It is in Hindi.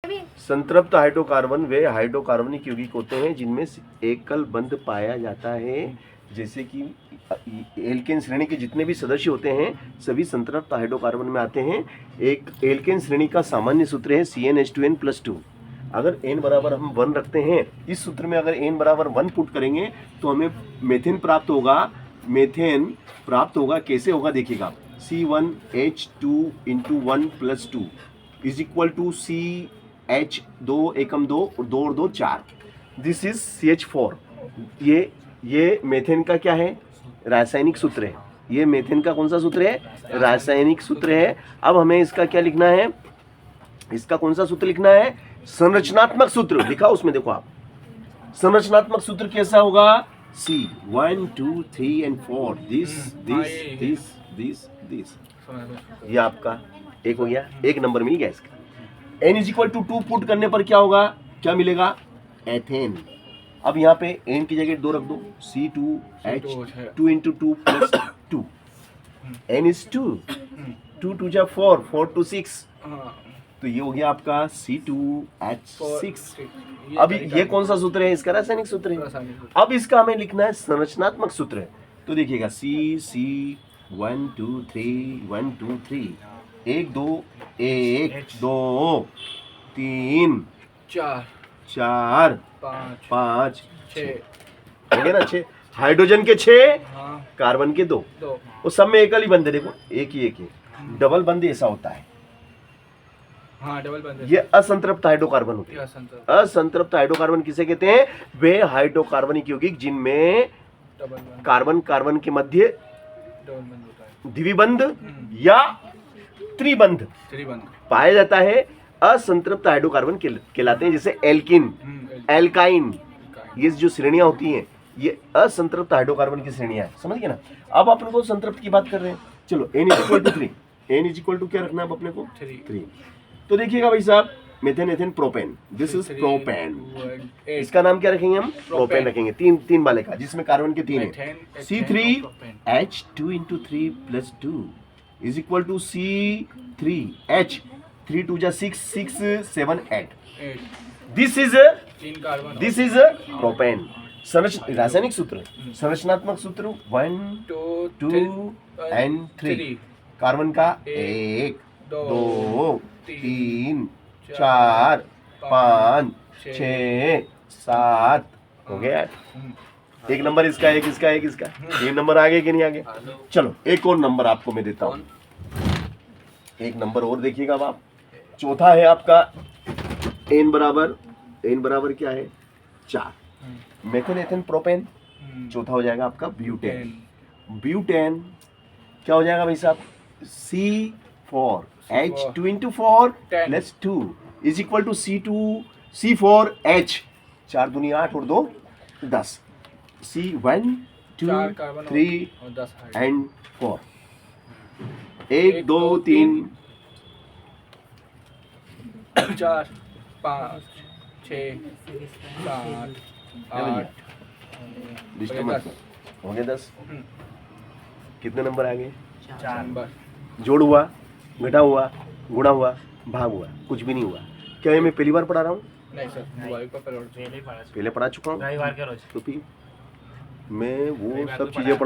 संतृप्त हाइड्रोकार्बन वे हाइड्रोकार्बनिक यौगिक होते हैं जिनमें एकल बंध पाया जाता है। जैसे कि एल्केन श्रेणी के जितने भी सदस्य होते हैं सभी संतृप्त हाइड्रोकार्बन में आते हैं। एक एल्केन श्रेणी का सामान्य सूत्र है CnH2n+2। अगर n बराबर हम 1 रखते हैं, इस सूत्र में अगर n बराबर 1 पुट करेंगे तो हमें मेथेन प्राप्त होगा। मेथेन प्राप्त होगा, कैसे होगा देखिएगा, C1H2 × 1+2 is equal to CH 2 एकम 2 और 2 और 2 4। This is CH4। ये मेथेन का क्या है, रासायनिक सूत्र है। ये मेथेन का कौन सा सूत्र है, रासायनिक सूत्र है। अब हमें इसका क्या लिखना है, इसका कौन सा सूत्र लिखना है, संरचनात्मक सूत्र लिखा उसमें। देखो आप, संरचनात्मक सूत्र कैसा होगा, C1 2 3 and 4 दिस। ये आपका एक हो गया, एक नंबर मिल गया इसका। n is equal to 2 put करने पर क्या होगा, क्या मिलेगा, एथेन। अब यहाँ पे n की जगह 2 रख दो, C2H2 × 2 + 2 n is 2 2 2 जा 4 4 2 6, तो ये हो गया आपका C2H6। अब ये कौन सा सूत्र है, इसका रासायनिक सूत्र है। अब इसका हमें लिखना है संरचनात्मक सूत्र है। तो देखिएगा C 1 2 3 1 2 3 1 2 1 2 3 4 5 6 हो गया ना, 6 हाइड्रोजन के 6, कार्बन के 2। वो सब में एकल ही बंद है, देखो एक ही डबल बंद ऐसा होता है। हाँ, डबल बंद है। ये असंतृप्त हाइड्रोकार्बन होते हैं। असंतृप्त हाइड्रोकार्बन किसे कहते हैं, वे हाइड्रोकार्बनिक यौगिक जिनमें कार्बन कार्बन के मध्य द्विबंध या त्रिबंध पाया जाता है। असंतृप्त हाइड्रोकार्बन कहलाते हैं, जैसे एल्किन, एल्काइन, ये जो श्रेणियां होती हैं ये असंतृप्त हाइड्रोकार्बन की श्रेणियां हैं, समझ गए ना। अब अपन को संतृप्त की बात कर रहे हैं, चलो n is equal to 3, n is equal to क्या रखना है अपने को, 3। तो देखिएगा भाई साहब, methane ethane propane, this is propane. इसका नाम क्या रखेंगे हम, प्रोपेन रखेंगे, तीन वाले का, जिसमें कार्बन के 3 है। C3H2 × 3 + 2 is equal to C3H 3 2 जा 6 6 7 8। This is propane. रासायनिक सूत्र, संरचनात्मक सूत्र 1 2 and 3। कार्बन का 1 2 3 4 5 6 7 हो गया। एक नंबर इसका, एक इसका, एक इसका, ये नंबर आगे कि नहीं आगे। चलो एक और नंबर आपको मैं देता हूँ, एक नंबर और देखिएगा आप। चौथा है आपका n बराबर क्या है, 4। मेथेन एथेन प्रोपेन, चौथा हो जाएगा आपका ब्यूटेन। ब्यूटेन क्या हो जाएगा भाई साहब, C4H2 × 4 + 2 is equal to C4H 4 दूनी 8 और 2 10। C1 2 3 and 4 1 2 3 4 5 6 7 8 हो गया 10। कितने नंबर आ गए, 4 नंबर। जोड़ हुआ, घटा हुआ, गुणा हुआ, भाग हुआ, कुछ भी नहीं हुआ। क्या ये मैं पहली बार पढ़ा रहा हूँ, नहीं सर, पहले पढ़ा चुका हूँ। तो फिर मैं वो सब चीजें